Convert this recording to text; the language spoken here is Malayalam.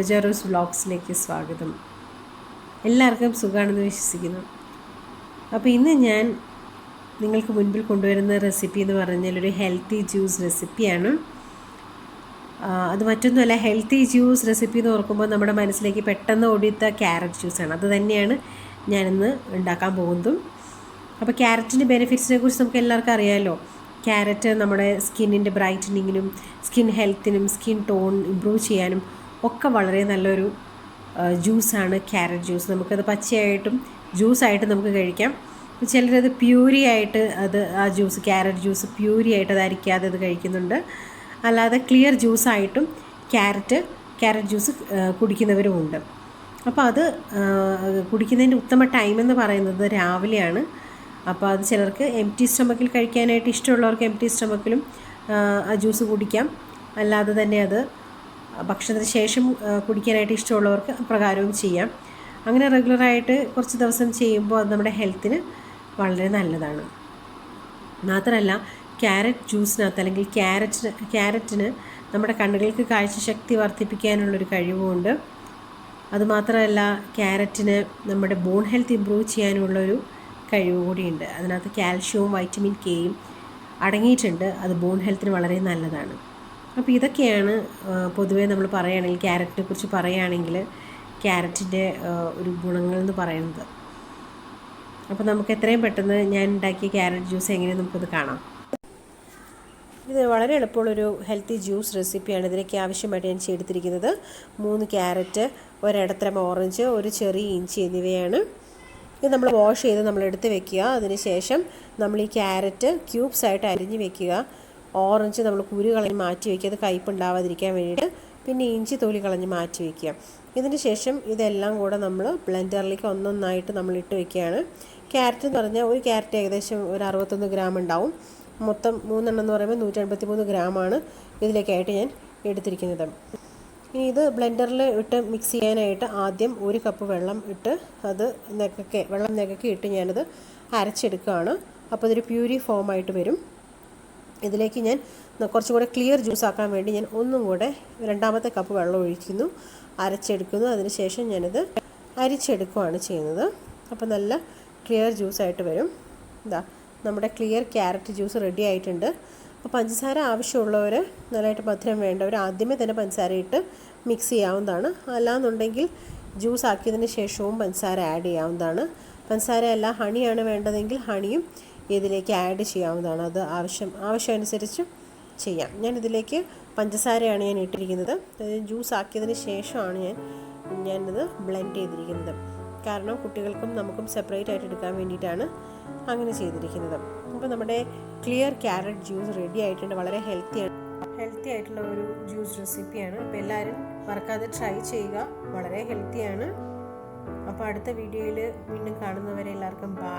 lAnujaRoseVlogsലേക്ക് സ്വാഗതം. എല്ലാവർക്കും സുഖമാണെന്ന് വിശ്വസിക്കുന്നു. അപ്പോൾ ഇന്ന് ഞാൻ നിങ്ങൾക്ക് മുൻപിൽ കൊണ്ടുവരുന്ന റെസിപ്പി എന്ന് പറഞ്ഞാൽ ഒരു ഹെൽത്തി ജ്യൂസ് റെസിപ്പിയാണ്. അത് മറ്റൊന്നുമല്ല, ഹെൽത്തി ജ്യൂസ് റെസിപ്പി എന്ന് ഓർക്കുമ്പോൾ നമ്മുടെ മനസ്സിലേക്ക് പെട്ടെന്ന് ഓടിയെത്ത ക്യാരറ്റ് ജ്യൂസാണ്. അത് തന്നെയാണ് ഞാനിന്ന് ഉണ്ടാക്കാൻ പോകുന്നതും. അപ്പോൾ ക്യാരറ്റിൻ്റെ ബെനിഫിറ്റ്സിനെ കുറിച്ച് നമുക്ക് എല്ലാവർക്കും അറിയാമല്ലോ. ക്യാരറ്റ് നമ്മുടെ സ്കിന്നിൻ്റെ ബ്രൈറ്റനിങ്ങിനും സ്കിൻ ഹെൽത്തിനും സ്കിൻ ടോൺ ഇമ്പ്രൂവ് ചെയ്യാനും ഒക്കെ വളരെ നല്ലൊരു ജ്യൂസാണ് ക്യാരറ്റ് ജ്യൂസ്. നമുക്കത് പച്ചയായിട്ടും ജ്യൂസായിട്ട് നമുക്ക് കഴിക്കാം. ചിലരത് പ്യൂരി ആയിട്ട് ആ ജ്യൂസ് ക്യാരറ്റ് ജ്യൂസ് പ്യൂരി ആയിട്ട് അത് അരിക്കാതെ അത് കഴിക്കുന്നുണ്ട്. അല്ലാതെ ക്ലിയർ ജ്യൂസായിട്ടും ക്യാരറ്റ് ജ്യൂസ് കുടിക്കുന്നവരുമുണ്ട്. അപ്പോൾ അത് കുടിക്കുന്നതിൻ്റെ ഉത്തമ ടൈം എന്ന് പറയുന്നത് രാവിലെയാണ്. അപ്പോൾ അത് ചിലർക്ക് എംപ്റ്റി സ്റ്റൊമക്കിൽ കഴിക്കാനായിട്ട് ഇഷ്ടമുള്ളവർക്ക് എംപ്റ്റി സ്റ്റൊമക്കിലും ആ ജ്യൂസ് കുടിക്കാം. അല്ലാതെ തന്നെ അത് ഭക്ഷണത്തിന് ശേഷം കുടിക്കാനായിട്ട് ഇഷ്ടമുള്ളവർക്ക് പ്രകാരവും ചെയ്യാം. അങ്ങനെ റെഗുലറായിട്ട് കുറച്ച് ദിവസം ചെയ്യുമ്പോൾ അത് നമ്മുടെ ഹെൽത്തിന് വളരെ നല്ലതാണ്. മാത്രമല്ല ക്യാരറ്റ് ജ്യൂസിനകത്ത് അല്ലെങ്കിൽ ക്യാരറ്റിന് നമ്മുടെ കണ്ണുകൾക്ക് കാഴ്ചശക്തി വർദ്ധിപ്പിക്കാനുള്ളൊരു കഴിവുമുണ്ട്. അതുമാത്രമല്ല ക്യാരറ്റിന് നമ്മുടെ ബോൺ ഹെൽത്ത് ഇമ്പ്രൂവ് ചെയ്യാനുള്ളൊരു കഴിവ് കൂടിയുണ്ട്. അതിനകത്ത് കാൽഷ്യവും വൈറ്റമിൻ കെയും അടങ്ങിയിട്ടുണ്ട്. അത് ബോൺ ഹെൽത്തിന് വളരെ നല്ലതാണ്. അപ്പോൾ ഇതൊക്കെയാണ് പൊതുവേ നമ്മൾ പറയുകയാണെങ്കിൽ ക്യാരറ്റിനെ കുറിച്ച് പറയുകയാണെങ്കിൽ ക്യാരറ്റിൻ്റെ ഒരു ഗുണങ്ങൾ എന്ന് പറയുന്നത്. അപ്പോൾ നമുക്ക് എത്രയും പെട്ടെന്ന് ഞാൻ ഉണ്ടാക്കിയ ക്യാരറ്റ് ജ്യൂസ് എങ്ങനെയാണ് നമുക്കത് കാണാം. ഇത് വളരെ എളുപ്പമുള്ളൊരു ഹെൽത്തി ജ്യൂസ് റെസിപ്പിയാണ്. ഇതിലേക്ക് ആവശ്യമായിട്ട് ഞാൻ ചെയ്തിരിക്കുന്നത് 3 ക്യാരറ്റ്, ഒരിടത്തരം ഓറഞ്ച്, ഒരു ചെറിയ ഇഞ്ചി എന്നിവയാണ്. ഇത് നമ്മൾ വാഷ് ചെയ്ത് നമ്മൾ എടുത്ത് വെക്കുക. അതിനുശേഷം നമ്മൾ ഈ ക്യാരറ്റ് ക്യൂബ്സായിട്ട് അരിഞ്ഞ് വെക്കുക. ഓറഞ്ച് നമ്മൾ കുരു കളഞ്ഞ് മാറ്റി വയ്ക്കുക, അത് കയ്പുണ്ടാവാതിരിക്കാൻ വേണ്ടിയിട്ട്. പിന്നെ ഇഞ്ചി തൊലി കളഞ്ഞ് മാറ്റി വയ്ക്കുക. ഇതിന് ശേഷം ഇതെല്ലാം കൂടെ നമ്മൾ ബ്ലെൻഡറിലേക്ക് ഒന്നൊന്നായിട്ട് നമ്മൾ ഇട്ട് വയ്ക്കുകയാണ്. ക്യാരറ്റ് എന്ന് പറഞ്ഞാൽ ഒരു ക്യാരറ്റ് ഏകദേശം ഒരു 61 ഗ്രാം ഉണ്ടാവും. മൊത്തം 3 എണ്ണം എന്ന് പറയുമ്പോൾ 183 ഗ്രാമാണ് ഇതിലേക്കായിട്ട് ഞാൻ എടുത്തിരിക്കുന്നത്. ഇനി ഇത് ബ്ലെൻഡറിൽ ഇട്ട് മിക്സ് ചെയ്യാനായിട്ട് ആദ്യം 1 കപ്പ് വെള്ളം ഇട്ട് അത് വെള്ളം നെകക്കി ഇട്ട് ഞാനത് അരച്ചെടുക്കുകയാണ്. അപ്പോൾ ഇതൊരു പ്യൂരി ഫോമായിട്ട് വരും. ഇതിലേക്ക് ഞാൻ കുറച്ചും കൂടെ ക്ലിയർ ജ്യൂസ് ആക്കാൻ വേണ്ടി ഞാൻ ഒന്നും കൂടെ 2ാമത്തെ കപ്പ് വെള്ളം ഒഴിക്കുന്നു, അരച്ചെടുക്കുന്നു. അതിനുശേഷം ഞാനിത് അരിച്ചെടുക്കുകയാണ് ചെയ്യുന്നത്. അപ്പോൾ നല്ല ക്ലിയർ ജ്യൂസായിട്ട് വരും. നമ്മുടെ ക്ലിയർ ക്യാരറ്റ് ജ്യൂസ് റെഡി ആയിട്ടുണ്ട്. അപ്പോൾ പഞ്ചസാര ആവശ്യമുള്ളവർ, നല്ലതായിട്ട് മധുരം വേണ്ടവർ ആദ്യമേ തന്നെ പഞ്ചസാര ഇട്ട് മിക്സ് ചെയ്യാവുന്നതാണ്. അല്ലാന്നുണ്ടെങ്കിൽ ജ്യൂസ് ആക്കിയതിന് ശേഷവും പഞ്ചസാര ആഡ് ചെയ്യാവുന്നതാണ്. പഞ്ചസാര അല്ല ഹണിയാണ് വേണ്ടതെങ്കിൽ ഹണിയും ഇതിലേക്ക് ആഡ് ചെയ്യാവുന്നതാണ്. അത് ആവശ്യമനുസരിച്ച് ചെയ്യാം. ഞാനിതിലേക്ക് പഞ്ചസാരയാണ് ഞാൻ ഇട്ടിരിക്കുന്നത്. ജ്യൂസ് ആക്കിയതിന് ശേഷമാണ് ഞാനിത് ബ്ലെൻഡ് ചെയ്തിരിക്കുന്നത്. കാരണം കുട്ടികൾക്കും നമുക്കും സെപ്പറേറ്റ് ആയിട്ട് എടുക്കാൻ വേണ്ടിയിട്ടാണ് അങ്ങനെ ചെയ്തിരിക്കുന്നത്. അപ്പോൾ നമ്മുടെ ക്ലിയർ ക്യാരറ്റ് ജ്യൂസ് റെഡി ആയിട്ടുണ്ട്. വളരെ ഹെൽത്തി ആയിട്ടുള്ള ഒരു ജ്യൂസ് റെസിപ്പിയാണ്. അപ്പോൾ എല്ലാവരും മറക്കാതെ ട്രൈ ചെയ്യുക. വളരെ ഹെൽത്തിയാണ്. അപ്പോൾ അടുത്ത വീഡിയോയിൽ വീണ്ടും കാണുന്നവരെ എല്ലാവർക്കും ബൈ.